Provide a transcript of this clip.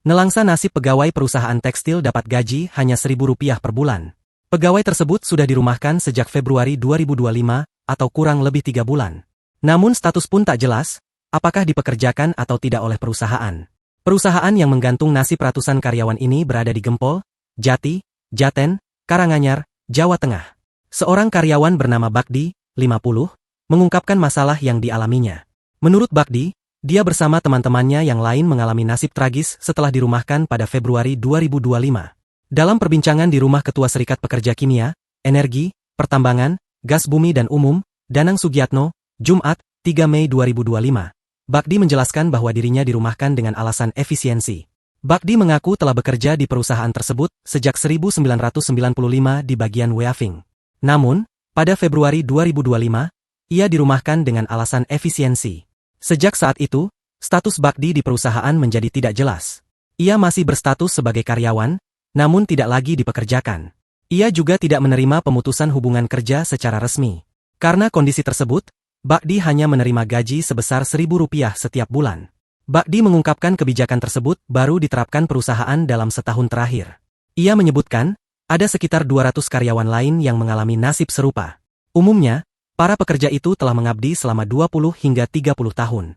Nelangsa nasib pegawai perusahaan tekstil dapat gaji hanya Rp1.000 per bulan. Pegawai tersebut sudah dirumahkan sejak Februari 2025 atau kurang lebih 3 bulan. Namun status pun tak jelas, apakah dipekerjakan atau tidak oleh perusahaan. Perusahaan yang menggantung nasib ratusan karyawan ini berada di Gempol, Jati, Jaten, Karanganyar, Jawa Tengah. Seorang karyawan bernama Bakdi, 50, mengungkapkan masalah yang dialaminya. Menurut Bakdi, dia bersama teman-temannya yang lain mengalami nasib tragis setelah dirumahkan pada Februari 2025. Dalam perbincangan di rumah Ketua Serikat Pekerja Kimia, Energi, Pertambangan, Gas Bumi dan Umum, Danang Sugiatno, Jumat, 3 Mei 2025. Bakdi menjelaskan bahwa dirinya dirumahkan dengan alasan efisiensi. Bakdi mengaku telah bekerja di perusahaan tersebut sejak 1995 di bagian weaving. Namun, pada Februari 2025, ia dirumahkan dengan alasan efisiensi. Sejak saat itu, status Bakdi di perusahaan menjadi tidak jelas. Ia masih berstatus sebagai karyawan, namun tidak lagi dipekerjakan. Ia juga tidak menerima pemutusan hubungan kerja secara resmi. Karena kondisi tersebut, Bakdi hanya menerima gaji sebesar Rp1.000 setiap bulan. Bakdi mengungkapkan kebijakan tersebut baru diterapkan perusahaan dalam setahun terakhir. Ia menyebutkan, ada sekitar 200 karyawan lain yang mengalami nasib serupa. Umumnya, para pekerja itu telah mengabdi selama 20 hingga 30 tahun.